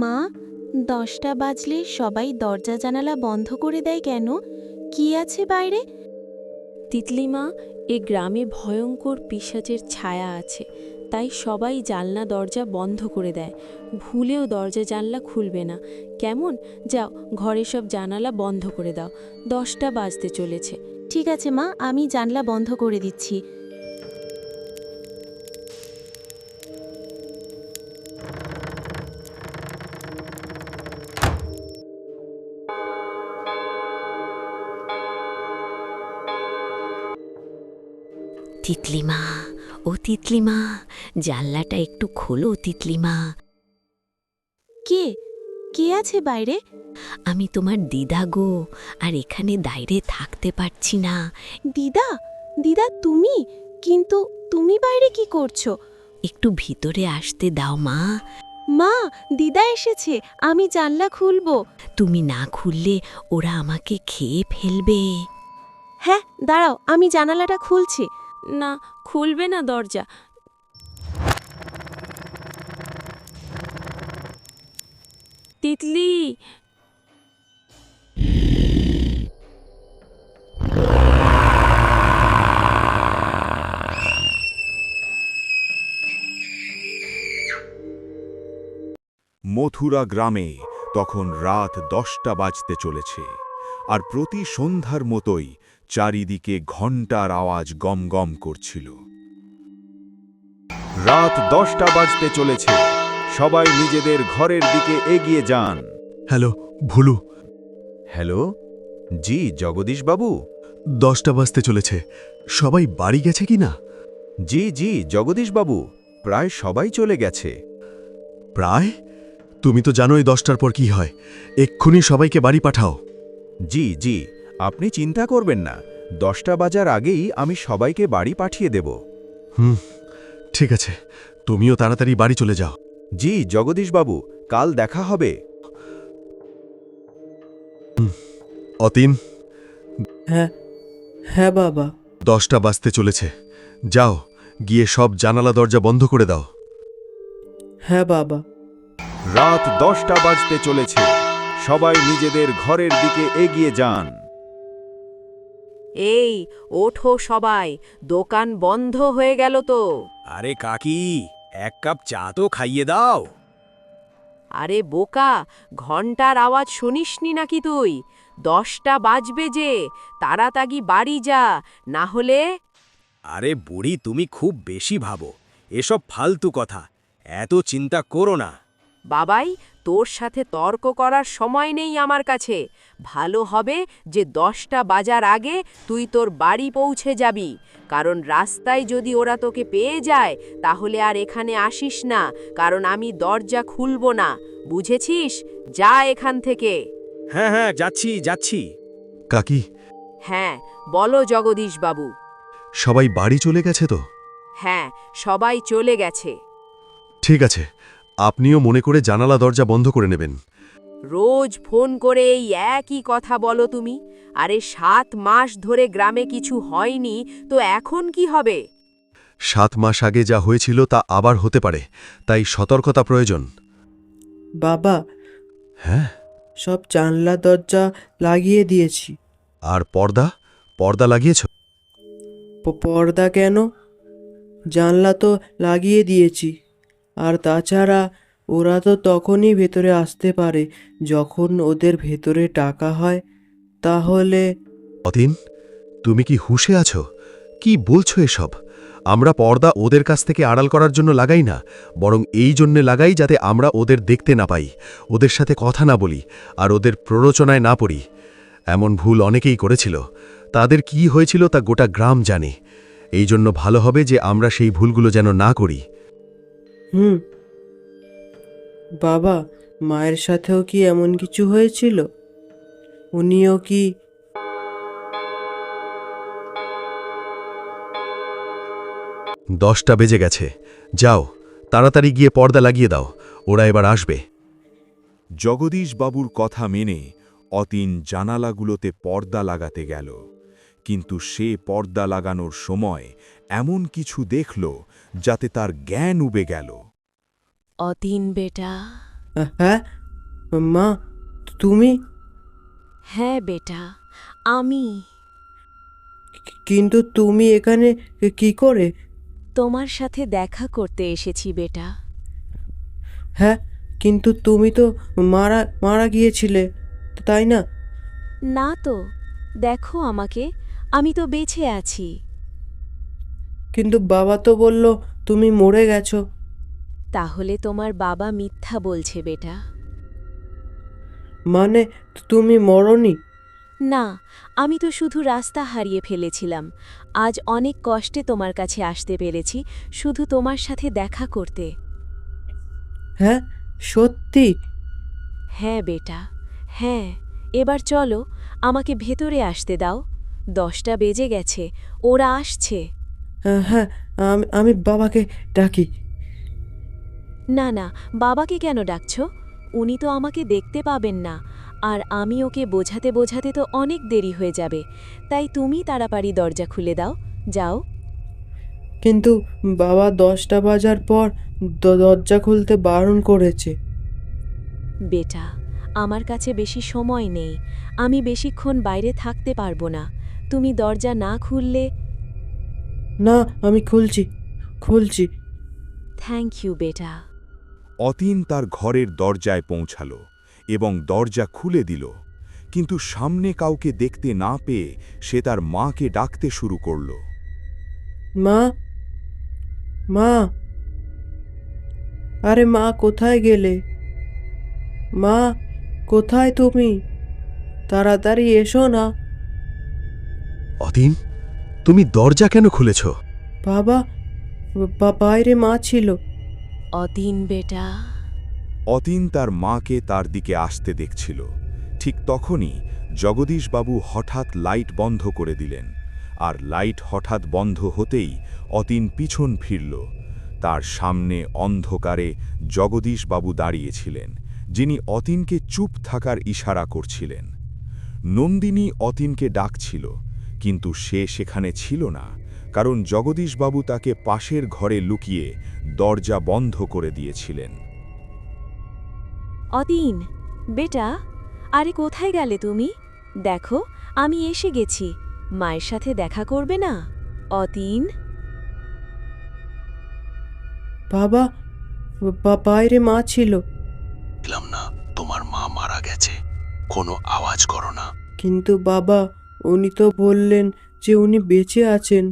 মা, 10টা বাজলে সবাই দরজা জানালা বন্ধ করে দেয় কেন? কি আছে বাইরে? তিতলিমা, এ গ্রামে ভয়ঙ্কর পিশাচের ছায়া আছে, তাই সবাই জানলা দরজা বন্ধ করে দেয়। ভুলেও দরজা জানলা খুলবে না, কেমন? যাও, ঘরে সব জানালা বন্ধ করে দাও, 10টা বাজতে চলেছে। ঠিক আছে মা, আমি জানলা বন্ধ করে দিচ্ছি। তিতলিমা, ও তিতলিমা, জানলাটা একটু খোলো তিতলিমা। কে কে আছে বাইরে? আমি তোমার দিদা গো, আর এখানে দাইরে থাকতে পারছি না। দিদা? দিদা তুমি? কিন্তু তুমি বাইরে কি করছো? একটু ভিতরে আসতে দাও মা। মা, দিদা এসেছে, আমি জানলা খুলবো। তুমি না খুললে ওরা আমাকে খেয়ে ফেলবে। হ্যাঁ, দাঁড়াও, আমি জানালাটা খুলছি। না, খুলবে না দরজা। তিতলি, মথুরা গ্রামে তখন রাত 10টা বাজতে চলেছে, আর প্রতি সন্ধ্যার মতোই চারিদিকে ঘণ্টার আওয়াজ গম গম করছিল। রাত 10টা বাজতে চলেছে, সবাই নিজেদের ঘরের দিকে এগিয়ে যান। হ্যালো, ভুলু। হ্যালো, জি জগদীশবাবু। 10টা বাজতে চলেছে, সবাই বাড়ি গেছে কি না? জি জি জগদীশবাবু, প্রায় সবাই চলে গেছে। প্রায়? তুমি তো জানোই 10টার পর কি হয়। এক্ষুনি সবাইকে বাড়ি পাঠাও। জি জি, আপনি চিন্তা করবেন না, 10টা বাজার আগেই আমি সবাইকে বাড়ি পাঠিয়ে দেব। ঠিক আছে, তুমিও তাড়াতাড়ি বাড়ি চলে যাও। জি জগদীশবাবু, কাল দেখা হবে। অতীন, হ্যাঁ হ্যাঁ বাবা। 10টা বাজতে চলেছে, যাও গিয়ে সব জানালা দরজা বন্ধ করে দাও। হ্যাঁ বাবা। রাত 10টা বাজতে চলেছে, সবাই নিজেদের ঘরের দিকে এগিয়ে যান। এই, ওঠো সবাই, দোকান বন্ধ হয়ে গেল তো। আরে কাকি, এক কাপ চা তো খাইয়ে দাও। আরে বোকা, ঘন্টার আওয়াজ শুনিসনি নাকি তুই? 10টা বাজবে যে, তাড়াতাড়ি বাড়ি যা, না হলে। আরে বুড়ি, তুমি খুব বেশি ভাবো, এসব ফালতু কথা, এত চিন্তা করো না। বাবাই, তোর সাথে তর্ক করার সময় নেই আমার কাছে। ভালো হবে যে 10টা বাজার আগে তুই তোর বাড়ি পৌঁছে যাবি, কারণ রাস্তায় যদি ওরা তোকে পেয়ে যায় তাহলে আর এখানে আসিস না, কারণ আমি দরজা খুলব না, বুঝেছিস? যা এখান থেকে। হ্যাঁ হ্যাঁ, যাচ্ছি যাচ্ছি। কাকি, হ্যাঁ, বলো জগদীশ বাবু। সবাই বাড়ি চলে গেছে তো? হ্যাঁ, সবাই চলে গেছে। ঠিক আছে, আপনিও মনে করে জানালা দরজা বন্ধ করে নেবেন। রোজ ফোন করে এই একই কথা বলো তুমি। আরে 7 মাস ধরে গ্রামে কিছু হয়নি, তো এখন কি হবে? 7 মাস আগে যা হয়েছিল তা আবার হতে পারে, তাই সতর্কতা প্রয়োজন। বাবা, হ্যাঁ? সব জানলা দরজা লাগিয়ে দিয়েছি। আর পর্দা পর্দা লাগিয়েছ? পর্দা কেন? জানলা তো লাগিয়ে দিয়েছি। আর তাছাড়া ওরা তো তখনই ভেতরে আসতে পারে যখন ওদের ভেতরে টাকা হয়। তাহলে অতীন, তুমি কি হুঁশে আছো? কি বলছো এসব? আমরা পর্দা ওদের কাছ থেকে আড়াল করার জন্য লাগাই না, বরং এই জন্যে লাগাই যাতে আমরা ওদের দেখতে না পাই, ওদের সাথে কথা না বলি, আর ওদের প্ররোচনায় না পড়ি। এমন ভুল অনেকেই করেছিল, তাদের কি হয়েছিল তা গোটা গ্রাম জানে। এই জন্য ভালো হবে যে আমরা সেই ভুলগুলো যেন না করি। বাবা, মায়ের সাথেও কি এমন কিছু হয়েছিল? উনিও কি? 10টা বেজে গেছে, যাও তাড়াতাড়ি গিয়ে পর্দা লাগিয়ে দাও, ওরা এবার আসবে। জগদীশবাবুর কথা মেনে অতীন জানালাগুলোতে পর্দা লাগাতে গেল, কিন্তু সে পর্দা লাগানোর সময় এমন কিছু দেখল যাতে তার জ্ঞান উবে গেল। অতীন বেটা। হ্যাঁ মা, তুমি? হ্যাঁ বেটা, আমি। কিন্তু তুমি এখানে কি করে? তোমার সাথে দেখা করতে এসেছি বেটা। হ্যাঁ, কিন্তু তুমি তো মারা মারা গিয়েছিলে, তাই না? না তো, দেখো আমাকে, আমি তো বেঁচে আছি। কিন্তু বাবা তো বলল তুমি মরে গেছো। তাহলে তোমার বাবা মিথ্যা বলছে বেটা। মানে তুমি মরনি? না, আমি তো শুধু রাস্তা হারিয়ে ফেলেছিলাম। আজ অনেক কষ্টে তোমার কাছে আসতে পেরেছি, শুধু তোমার সাথে দেখা করতে। হ্যাঁ, সত্যি? হ্যাঁ বেটা, হ্যাঁ। এবার চলো, আমাকে ভেতরে আসতে দাও। 10টা বেজে গেছে, ওরা আসছে। হ্যাঁ, আমি বাবাকে ডাকি। না না, বাবাকে কেন ডাকছ? উনি তো আমাকে দেখতে পাবেন না, আর আমি ওকে বোঝাতে বোঝাতে তো অনেক দেরি হয়ে যাবে। তাই তুমি তাড়াতাড়ি দরজা খুলে দাও, যাও। কিন্তু বাবা 10টা বাজার পর দরজা খুলতে বারণ করেছে। বেটা, আমার কাছে বেশি সময় নেই, আমি বেশিক্ষণ বাইরে থাকতে পারবো না। তুমি দরজা না খুললে। না, আমি খুলছি খুলছি। থ্যাংক ইউ বেটা। অতীন তার ঘরের দরজায় পৌঁছাল এবং দরজা খুলে দিল, কিন্তু সামনে কাউকে দেখতে না পেয়ে সে তার মাকে ডাকতে শুরু করল। মা, মা, আরে মা, কোথায় গেলে? মা, কোথায় তুমি? তাড়াতাড়ি এসো না। অতীন, তুমি দরজা কেন খুলেছ? বাবা, বাইরে মা ছিল। অতীন বেটা। অতীন তার মাকে তার দিকে আসতে দেখছিল। ঠিক তখনই জগদীশবাবু হঠাৎ লাইট বন্ধ করে দিলেন, আর লাইট হঠাৎ বন্ধ হতেই অতীন পিছন ফিরল। তার সামনে অন্ধকারে জগদীশবাবু দাঁড়িয়েছিলেন, যিনি অতীনকে চুপ থাকার ইশারা করছিলেন। নন্দিনী অতীনকে ডাকছিল, কিন্তু সে সেখানে ছিল না, কারণ জগদীশবাবু তাকে পাশের ঘরে লুকিয়ে দরজা বন্ধ করে দিয়েছিলেন। অতীন বেটা, আরে কোথায় গেলে তুমি? দেখো, আমি এসে গেছি। মায়ের সাথে দেখা করবে না? অতীন। বাবা, বাইরে মা ছিল। দেখলাম না তোমার মা মারা গেছে, কোনো আওয়াজ করো না। কিন্তু বাবা, উনি তো বললেন যে উনি বেঁচে আছেন।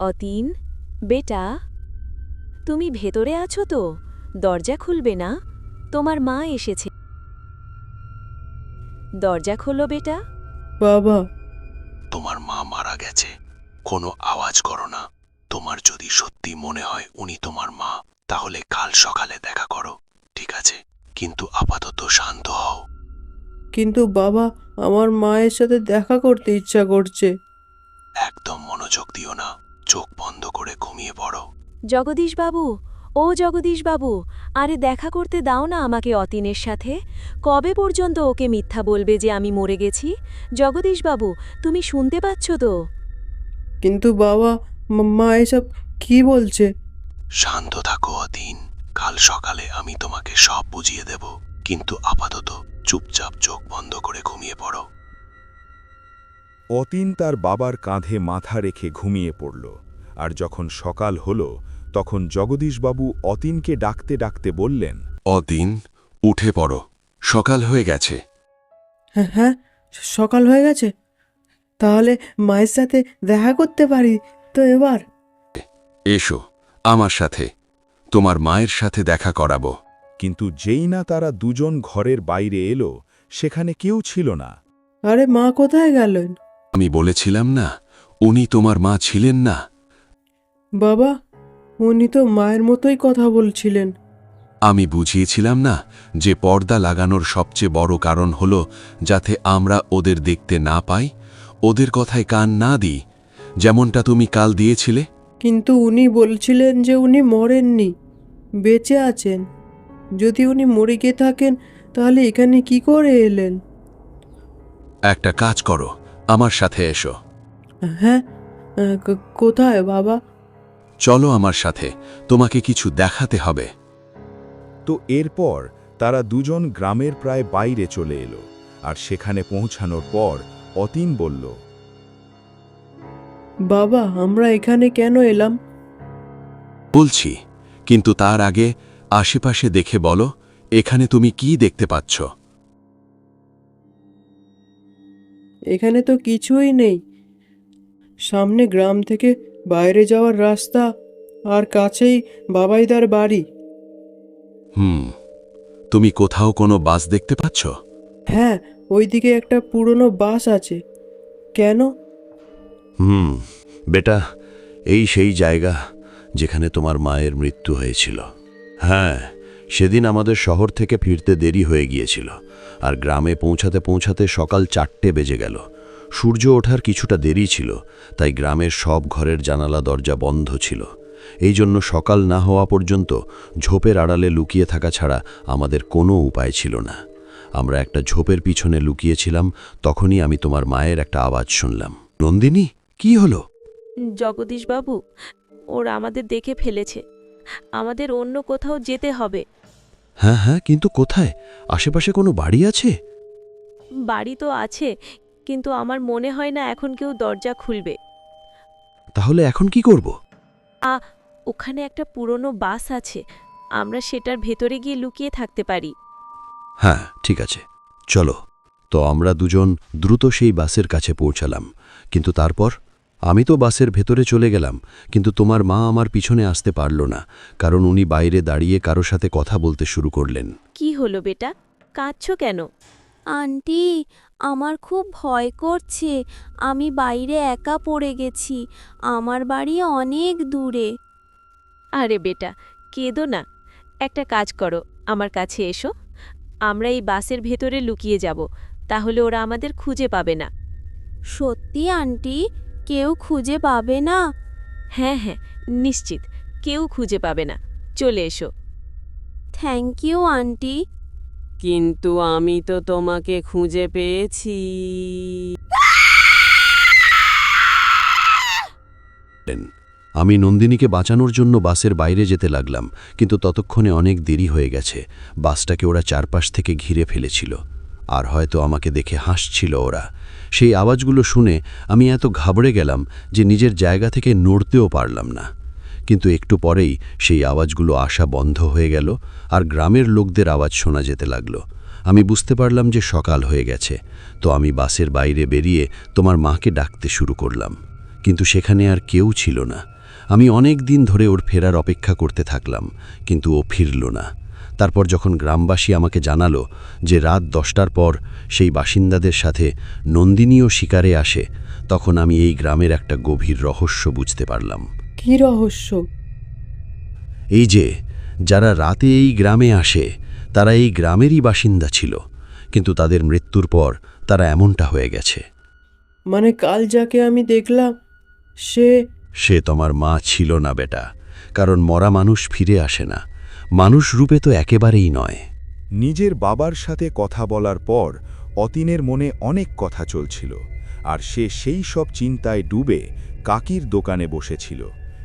অতীন বেটা, তুমি ভেতরে আছো তো? দরজা খুলবে না? তোমার মা এসেছে। দরজা খোলো বেটা। বাবা, তোমার মা মারা গেছে, কোনো আওয়াজ করো না। তোমার যদি সত্যি মনে হয় উনি তোমার মা, তাহলে কাল সকালে দেখা করো, ঠিক আছে? কিন্তু আপাতত শান্ত হও। কিন্তু বাবা, আমার মায়ের সাথে দেখা করতে ইচ্ছা করছে। একদম মনোযোগ দিও না, চোখ বন্ধ করে ঘুমিয়ে পড়ো। জগদীশবাবু, ও জগদীশবাবু, আরে দেখা করতে দাও না আমাকে অতীনের সাথে। কবে পর্যন্ত ওকে মিথ্যা বলবে যে আমি মরে গেছি? জগদীশবাবু, তুমি শুনতে পাচ্ছ তো? কিন্তু বাবা, মা এসব কি বলছে? শান্ত থাকো অতীন, কাল সকালে আমি তোমাকে সব বুঝিয়ে দেব, কিন্তু আপাতত চুপচাপ চোখ বন্ধ করে ঘুমিয়ে পড়ো। অতীন তার বাবার কাঁধে মাথা রেখে ঘুমিয়ে পড়ল, আর যখন সকাল হল তখন জগদীশবাবু অতীনকে ডাকতে ডাকতে বললেন, অতীন, উঠে পড়ো, সকাল হয়ে গেছে। হ্যাঁ হ্যাঁ, সকাল হয়ে গেছে। তাহলে মায়ের সাথে দেখা করতে পারি তো এবার? এসো আমার সাথে, তোমার মায়ের সাথে দেখা করাবো। কিন্তু যেই না তারা দুজন ঘরের বাইরে এলো, সেখানে কেউ ছিল না। আরে মা কোথায় গেলেন? আমি বলেছিলাম না, উনি তোমার মা ছিলেন না। বাবা, উনি তো মায়ের মতোই কথা বলছিলেন। আমি বুঝিয়েছিলাম না যে পর্দা লাগানোর সবচেয়ে বড় কারণ হলো যাতে আমরা ওদের দেখতে না পাই, ওদের কথায় কান না দিই, যেমনটা তুমি কাল দিয়েছিলে। কিন্তু উনি বলছিলেন যে উনি মরেননি, বেঁচে আছেন। যদি উনি মরে গিয়ে থাকেন, তাহলে এখানে কি করে এলেন? একটা কাজ করো, আমার সাথে এসো। হ্যাঁ, কোথায় বাবা? চলো আমার সাথে, তোমাকে কিছু দেখাতে হবে। তো এরপর তারা দুজন গ্রামের প্রায় বাইরে চলে এলো, আর সেখানে পৌঁছানোর পর অতীন বলল, বাবা, আমরা এখানে কেন এলাম? বলছি, কিন্তু তার আগে আশেপাশে দেখে বলো, এখানে তুমি কি দেখতে পাচ্ছ? এখানে তো কিছুই নেই। সামনে গ্রাম থেকে বাইরে যাওয়ার রাস্তা, আর কাছেই বাবাইদার বাড়ি। তুমি কোথাও কোনো বাস দেখতে পাচ্ছ? হ্যাঁ, ওইদিকে একটা পুরনো বাস আছে। কেন? বেটা, এই সেই জায়গা যেখানে তোমার মায়ের মৃত্যু হয়েছিল। হ্যাঁ, সেদিন আমাদের শহর থেকে ফিরতে দেরি হয়ে গিয়েছিল, আর গ্রামে পৌঁছাতে পৌঁছাতে সকাল 4টে বেজে গেল। সূর্য ওঠার কিছুটা দেরি ছিল, তাই গ্রামের সব ঘরের জানালা দরজা বন্ধ ছিল। এই জন্য সকাল না হওয়া পর্যন্ত ঝোপের আড়ালে লুকিয়ে থাকা ছাড়া আমাদের কোনো উপায় ছিল না। আমরা একটা ঝোপের পিছনে লুকিয়েছিলাম, তখনই আমি তোমার মায়ের একটা আওয়াজ শুনলাম। নন্দিনী, কি হলো? জগদীশবাবু, ওরা আমাদের দেখে ফেলেছে। আমাদের অন্য কোথাও যেতে হবে। হ্যাঁ হ্যাঁ, কিন্তু কোথায়? আশেপাশে কোনো বাড়ি আছে? বাড়ি তো আছে, কিন্তু আমার মনে হয় না এখন কেউ দরজা খুলবে। তাহলে এখন কি করব? ওখানে একটা পুরনো বাস আছে, আমরা সেটার ভেতরে গিয়ে লুকিয়ে থাকতে পারি। হ্যাঁ, ঠিক আছে, চলো। তো আমরা দুজন দ্রুত সেই বাসের কাছে পৌঁছালাম। কিন্তু তারপর আমি তো বাসের ভেতরে চলে গেলাম, কিন্তু তোমার মা আমার পিছনে আসতে পারল না, কারণ উনি বাইরে দাঁড়িয়ে কারো সাথে কথা বলতে শুরু করলেন। কি হলো বেটা, কাঁদছো কেন? আন্টি, আমার খুব ভয় করছে। আমি বাইরে একা পড়ে গেছি। আমার বাড়ি অনেক দূরে। আরে বেটা, কেঁদো না। একটা কাজ করো, আমার কাছে এসো। আমরা এই বাসের ভেতরে লুকিয়ে যাব, তাহলে ওরা আমাদের খুঁজে পাবে না। সত্যি আন্টি? কেউ খুঁজে পাবে না? হ্যাঁ হ্যাঁ, নিশ্চিত কেউ খুঁজে পাবে না। চলে এসো। Thank you aunty. কিন্তু আমি তো তোমাকে খুঁজে পেয়েছি। আমি নন্দিনীকে বাঁচানোর জন্য বাসের বাইরে যেতে লাগলাম, কিন্তু ততক্ষণে অনেক দেরি হয়ে গেছে। বাসটাকে ওরা চারপাশ থেকে ঘিরে ফেলেছিল, আর হয়তো আমাকে দেখে হাসছিল ওরা। সেই আওয়াজগুলো শুনে আমি এত ঘাবড়ে গেলাম যে নিজের জায়গা থেকে নড়তেও পারলাম না। কিন্তু একটু পরেই সেই আওয়াজগুলো আসা বন্ধ হয়ে গেল, আর গ্রামের লোকদের আওয়াজ শোনা যেতে লাগলো। আমি বুঝতে পারলাম যে সকাল হয়ে গেছে। তো আমি বাসের বাইরে বেরিয়ে তোমার মাকে ডাকতে শুরু করলাম, কিন্তু সেখানে আর কেউ ছিল না। আমি অনেক দিন ধরে ওর ফেরার অপেক্ষা করতে থাকলাম, কিন্তু ও ফিরল না। তারপর যখন গ্রামবাসী আমাকে জানালো যে রাত 10টার পর সেই বাসিন্দাদের সাথে নন্দিনীও শিকারে আসে, তখন আমি এই গ্রামের একটা গভীর রহস্য বুঝতে পারলাম। কি রহস্য? এই যে যারা রাতে এই গ্রামে আসে, তারা এই গ্রামেরই বাসিন্দা ছিল, কিন্তু তাদের মৃত্যুর পর তারা এমনটা হয়ে গেছে। মানে কাল যাকে আমি দেখলাম, সে তোমার মা ছিল না বেটা, কারণ মরা মানুষ ফিরে আসে না। মানুষ রূপে তো একেবারেই নয়। নিজের বাবার সাথে কথা বলার পর অতীনের মনে অনেক কথা চলছিল, আর সে সেই সব চিন্তায় ডুবে কাকির দোকানে বসেছিল।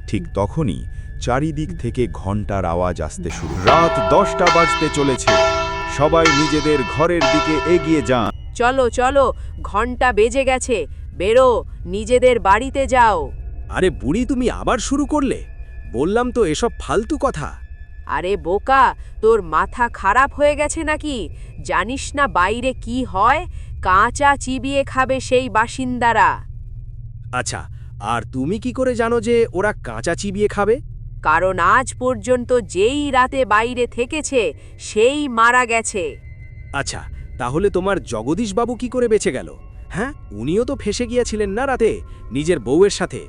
ঠিক তখনই চারিদিক থেকে ঘণ্টার আওয়াজ আসতে শুরু। রাত 10টা বাজতে চলেছে, সবাই নিজেদের ঘরের দিকে এগিয়ে যান। চলো চলো, ঘন্টা বেজে গেছে, বেরো, নিজেদের বাড়িতে যাও। আরে বুড়ি, তুমি আবার শুরু করলে? বললাম তো এসব ফালতু কথা। আরে বোকা, তোর মাথা খারাপ হয়ে গেছে নাকি? জানিস না বাইরে কি হয়? কাঁচা চিবিয়ে খাবে সেই বাসিন্দারা। আচ্ছা, আর তুমি কি করে জানো যে ওরা কাঁচা চিবিয়ে খাবে? কারণ আজ পর্যন্ত যেই রাতে বাইরে থেকেছে সেই মারা গেছে। আচ্ছা, তাহলে তোমার জগদীশবাবু কি করে বেঁচে গেল? হ্যাঁ, উনিও তো ফেসে গিয়েছিলেন না রাতে নিজের বউয়ের সাথে।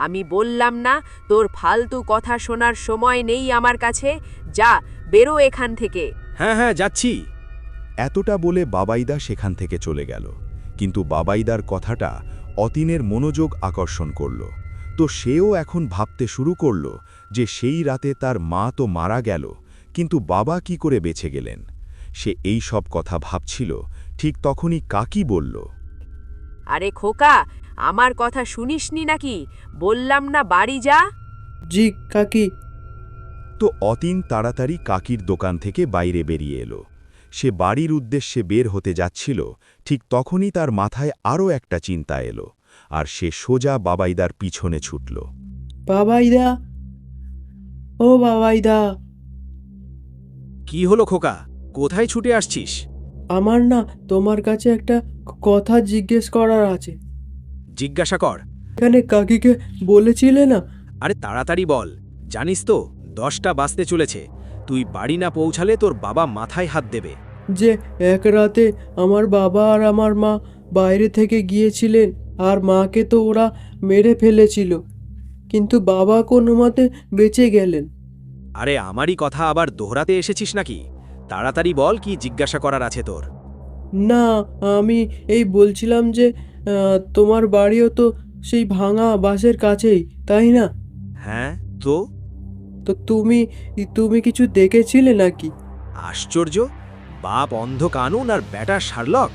আমি বললাম না তোর ফালতু কথা শোনার সময় নেই আমার কাছে। যা, বেরো এখান থেকে। হ্যাঁ হ্যাঁ, যাচ্ছি। এতটা বলে বাবাইদা সেখান থেকে চলে গেল, কিন্তু বাবাইদার কথাটা অতীনের মনোযোগ আকর্ষণ করল। তো সেও এখন ভাবতে শুরু করল যে সেই রাতে তার মা তো মারা গেল, কিন্তু বাবা কি করে বেঁচে গেলেন। সে এই সব কথা ভাবছিল, ঠিক তখনই কাকি বলল, আরে খোকা, আমার কথা শুনিসনি নাকি? বললাম না বাড়ি যা। জি কাকি। তো অতীন তাড়াতাড়ি কাকির দোকান থেকে বাইরে বেরিয়ে এলো। সে বাড়ির উদ্দেশ্যে বের হতে যাচ্ছিল, ঠিক তখনই তার মাথায় আরও একটা চিন্তা এলো, আর সে সোজা বাবাইদার পিছনে ছুটল। বাবাইদা, ও বাবাইদা, কি হলো খোকা, কোথায় ছুটে আসছিস? আমার না তোমার কাছে একটা কথা জিজ্ঞেস করার আছে। জিজ্ঞাসা কর। এখানে কাকিকে বলেছিলে না? আরে তাড়াতাড়ি বল, জানিস তো 10টা বাজতে চলেছে। তুই বাড়ি না পৌঁছালে তোর বাবা মাথায় হাত দেবে। যে এক রাতে আমার বাবা আর আমার মা বাইরে থেকে গিয়েছিলেন, আর মাকে তো ওরা মেরে ফেলেছিল, কিন্তু বাবা কোনো মতে বেঁচে গেলেন। আরে আমারই কথা আবার দোহরাতে এসেছিস নাকি? তাড়াতাড়ি বল, কি জিজ্ঞাসা করার আছে তোর? না, আমি এই বলছিলাম যে তোমার বাড়িও তো সেই ভাঙা বাসের কাছেই, তাই না? হ্যাঁ, তো তো তুমি তুমি কিছু দেখেছিলে নাকি? আশ্চর্য, বাপ অন্ধ কানুন আর ব্যাটা শার্লক।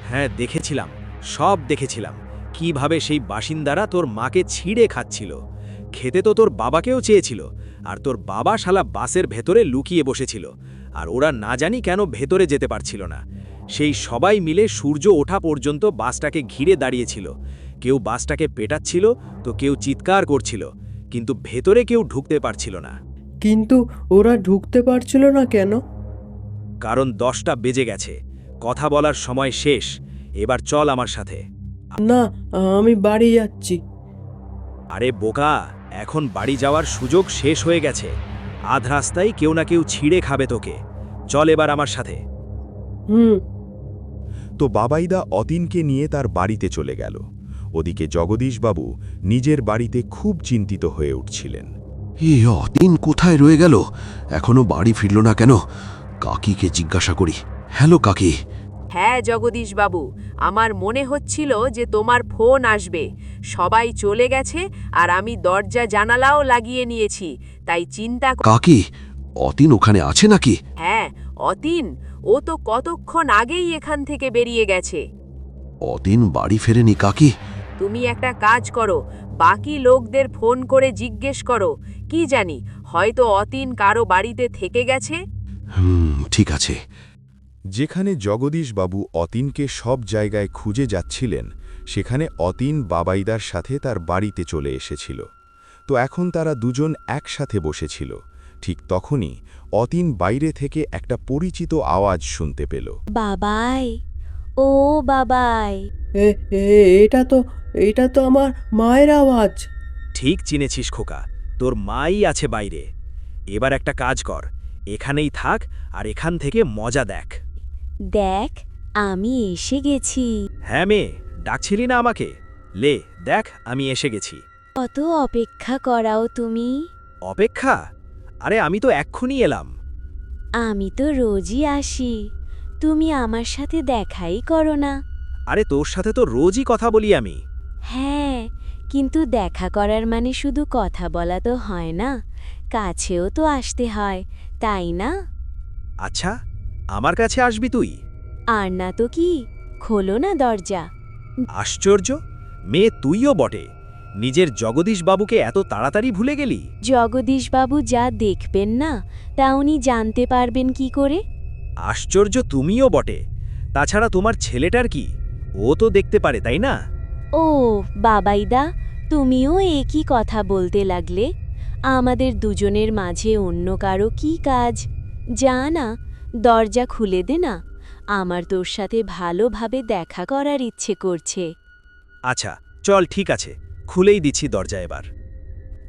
হ্যাঁ দেখেছিলাম, সব দেখেছিলাম। কিভাবে সেই বাসিন্দারা তোর মাকে ছিঁড়ে খাচ্ছিল। খেতে তো তোর বাবাকেও চেয়েছিল, আর তোর বাবা শালা বাসের ভেতরে লুকিয়ে বসেছিল, আর ওরা না জানি কেন ভেতরে যেতে পারছিল না। সেই সবাই মিলে সূর্য ওঠা পর্যন্ত বাসটাকে ঘিরে দাঁড়িয়েছিল। কেউ বাসটাকে পেটাচ্ছিল, তো কেউ চিৎকার করছিল, কিন্তু ভেতরে কেউ ঢুকতে পারছিল না। কিন্তু ওরা ঢুকতে পারছিল না কেন? কারণ 10টা বেজে গেছে, কথা বলার সময় শেষ। এবার চল আমার সাথে। না, আমি বাড়ি যাচ্ছি। আরে বোকা, এখন বাড়ি যাওয়ার সুযোগ শেষ হয়ে গেছে। আধ রাস্তায় কেউ না কেউ ছিঁড়ে খাবে তোকে। চল এবার আমার সাথে। হুম। তো বাবাইদা অতীনকে নিয়ে তার বাড়িতে চলে গেল। ওদিকে জগদীশবাবু নিজের বাড়িতে খুব চিন্তিত হয়ে উঠছিলেন। অতীন কোথায় রয়ে গেল? এখনো বাড়ি ফিরল না কেন? কাকিকে জিজ্ঞাসা করি। হ্যালো কাকি। হ্যাঁ জগদীশ বাবু, আমার মনে হচ্ছিল যে তোমার ফোন আসবে। সবাই চলে গেছে, আর আমি দরজা জানালাও লাগিয়ে নিয়েছি, তাই চিন্তা কাকি, অতীন ওখানে আছে নাকি? হ্যাঁ, অতীন, ও তো কতক্ষণ আগেই এখান থেকে বেরিয়ে গেছে। অতীন বাড়ি ফেরেনি কাকি? তুমি একটা কাজ করো, বাকি লোকদের ফোন করে জিজ্ঞেস করো। কি জানি, হয়তো অতীন কারো বাড়িতে থেকে গেছে। ঠিক আছে। যেখানে জগদীশবাবু অতীনকে সব জায়গায় খুঁজে যাচ্ছিলেন, সেখানে অতীন বাবাইদার সাথে তার বাড়িতে চলে এসেছিল। তো এখন তারা দুজন একসাথে বসেছিল। ঠিক তখনই অতীন বাইরে থেকে একটা পরিচিত আওয়াজ শুনতে পেল। বাবাই, ও বাবাই। এটা তো আমার মায়ের আওয়াজ। ঠিক চিনেছিস খোকা, তোর মাই আছে বাইরে। এবার একটা কাজ কর, এখানেই থাক আর এখান থেকে মজা দেখ। দেখ, আমি এসে গেছি। হ্যাঁ মেয়ে, ডাকছিলি না আমাকে? লে দেখ, আমি এসে গেছি। কত অপেক্ষা করাও তুমি। অপেক্ষা? আরে আমি তো এক্ষুনি এলাম। আমি তো রোজই আসি, তুমি আমার সাথে দেখাই করো না। আরে তোর সাথে তো রোজই কথা বলি আমি। হ্যাঁ, কিন্তু দেখা করার মানে শুধু কথা বলা তো হয় না, কাছেও তো আসতে হয়, তাই না? আচ্ছা, আমার কাছে আসবি তুই? আর না তো কি, খোলো না দরজা। আশ্চর্য, মেয়ে তুইও বটে। নিজের জগদীশবাবুকে এত তাড়াতাড়ি ভুলে গেলি? জগদীশবাবু যা দেখবেন না, তা উনি জানতে পারবেন কি করে? আশ্চর্য, তুমিও বটে। তাছাড়া তোমার ছেলেটার কি, ও তো দেখতে পারে, তাই না? ও বাবাইদা, তুমিও একই কথা বলতে লাগলে। আমাদের দুজনের মাঝে অন্য কারো কি কাজ? যা না, দরজা খুলে দে না, আমার তোর সাথে ভালোভাবে দেখা করার ইচ্ছে করছে। আচ্ছা চল, ঠিক আছে, খুলেই দিচ্ছি দরজা এবার।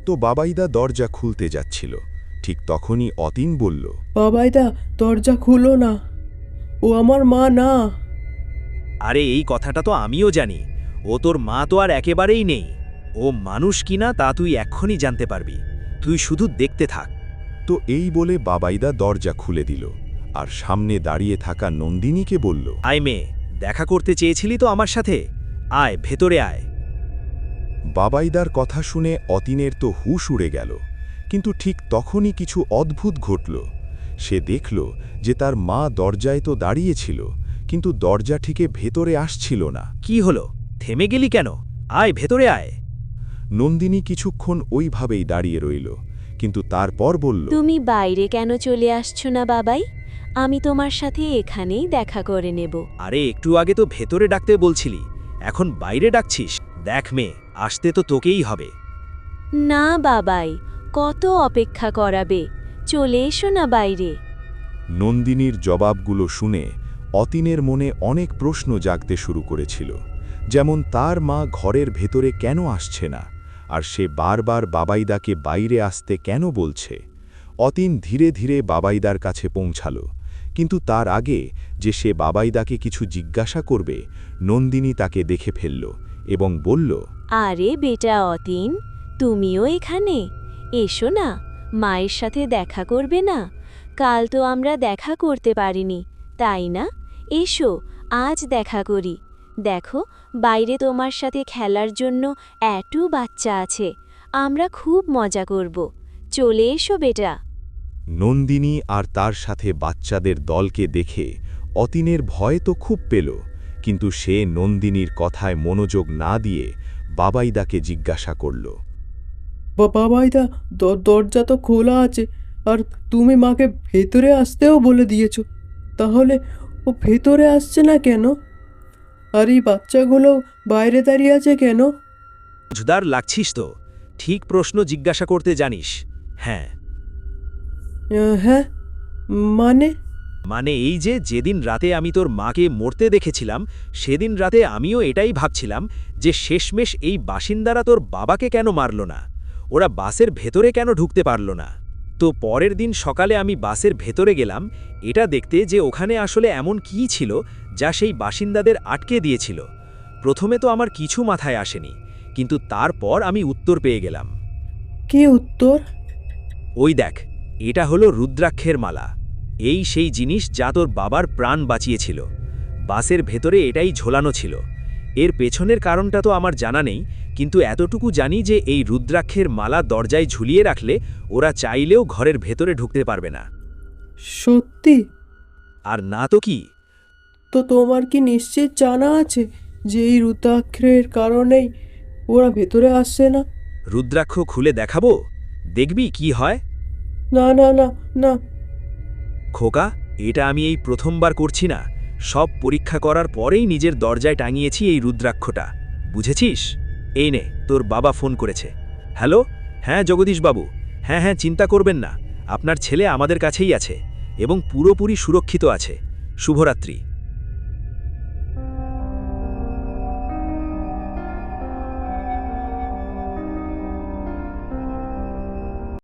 তো বাবাইদা দরজা খুলতে যাচ্ছিল, ঠিক তখনই অতীন বলল, বাবাইদা, দরজা খুলো না, ও আমার মা না। আরে এই কথাটা তো আমিও জানি। ও তোর মা তো আর একেবারেই নেই। ও মানুষ কিনা তা তুই এক্ষুনি জানতে পারবি। তুই শুধু দেখতে থাক। তো এই বলে বাবাইদা দরজা খুলে দিল, আর সামনে দাঁড়িয়ে থাকা নন্দিনীকে বলল, আয় মেয়ে, দেখা করতে চেয়েছিলি তো আমার সাথে, আয় ভেতরে আয়। বাবাইদার কথা শুনে অতীনের তো হুঁশ উড়ে গেল, কিন্তু ঠিক তখনই কিছু অদ্ভুত ঘটল। সে দেখল যে তার মা দরজায় তো দাঁড়িয়েছিল, কিন্তু দরজা থেকে ভেতরে আসছিল না। কি হলো? থেমে গেলি কেন? আয় ভেতরে আয়। নন্দিনী কিছুক্ষণ ওইভাবেই দাঁড়িয়ে রইল, কিন্তু তারপর বলল, তুমি বাইরে কেন চলে আসছো না বাবাই? আমি তোমার সাথে এখানেই দেখা করে নেব। আরে একটু আগে তো ভেতরে ডাকতে বলছিলি, এখন বাইরে ডাকছিস? দেখ মেয়ে, আসতে তো তোকেই হবে। না বাবাই, কত অপেক্ষা করাবে, চলে এসো না বাইরে। নন্দিনীর জবাবগুলো শুনে অতীনের মনে অনেক প্রশ্ন জাগতে শুরু করেছিল, যেমন তার মা ঘরের ভেতরে কেন আসছে না, আর সে বারবার বাবাইদাকে বাইরে আসতে কেন বলছে। অতীন ধীরে ধীরে বাবাইদার কাছে পৌঁছাল, কিন্তু তার আগে যে সে বাবাইদাকে কিছু জিজ্ঞাসা করবে, নন্দিনী তাকে দেখে ফেলল এবং বলল, আরে বেটা অতীন, তুমিও এখানে? এসো না, মায়ের সাথে দেখা করবে না? কাল তো আমরা দেখা করতে পারিনি, তাই না? এসো, আজ দেখা করি। দেখো, বাইরে তোমার সাথে খেলার জন্য এত বাচ্চা আছে, আমরা খুব মজা করব। চলে এসো বেটা। নন্দিনী আর তার সাথে বাচ্চাদের দলকে দেখে অতীনের ভয় তো খুব পেল, কিন্তু সে নন্দিনীর কথায় মনোযোগ না দিয়ে বাবাইদাকে জিজ্ঞাসা করল, বাবাইদা, দরজা তো খোলা আছে, আর তুমি মাকে ভেতরে আসতেও বলে দিয়েছো, তাহলে ও ভেতরে আসছে না কেন? আর এই বাচ্চাগুলো বাইরে দাঁড়িয়ে আছে কেন? বুঝদার লাগছিস তো, ঠিক প্রশ্ন জিজ্ঞাসা করতে জানিস। হ্যাঁ হ্যাঁ, মানে? মানে এই যে যেদিন রাতে আমি তোর মাকে মরতে দেখেছিলাম, সেদিন রাতে আমিও এটাই ভাবছিলাম যে শেষমেশ এই বাসিন্দারা তোর বাবাকে কেন মারল না, ওরা বাসের ভেতরে কেন ঢুকতে পারল না। তো পরের দিন সকালে আমি বাসের ভেতরে গেলাম এটা দেখতে যে ওখানে আসলে এমন কী ছিল যা সেই বাসিন্দাদের আটকে দিয়েছিল। প্রথমে তো আমার কিছু মাথায় আসেনি, কিন্তু তারপর আমি উত্তর পেয়ে গেলাম। কি উত্তর? ওই দেখ, এটা হলো রুদ্রাক্ষের মালা। এই সেই জিনিস যা তোর বাবার প্রাণ বাঁচিয়েছিল। বাসের ভেতরে এটাই ঝোলানো ছিল। এর পেছনের কারণটা তো আমার জানা নেই, কিন্তু এতটুকু জানি যে এই রুদ্রাক্ষের মালা দরজায় ঝুলিয়ে রাখলে ওরা চাইলেও ঘরের ভেতরে ঢুকতে পারবে না। সত্যি? আর না তো কি। তো তোমার কি নিশ্চিত জানা আছে যে এই রুদ্রাক্ষের কারণেই ওরা ভেতরে আসছে না? রুদ্রাক্ষ খুলে দেখাবো, দেখবি কি হয়? না না না না। খোকা, এটা আমি এই প্রথমবার করছি না, সব পরীক্ষা করার পরেই নিজের দরজায় টাঙিয়েছি এই রুদ্রাক্ষটা, বুঝেছিস? এই নে, তোর বাবা ফোন করেছে। হ্যালো, হ্যাঁ জগদীশবাবু, হ্যাঁ হ্যাঁ চিন্তা করবেন না, আপনার ছেলে আমাদের কাছেই আছে এবং পুরোপুরি সুরক্ষিত আছে। শুভরাত্রি।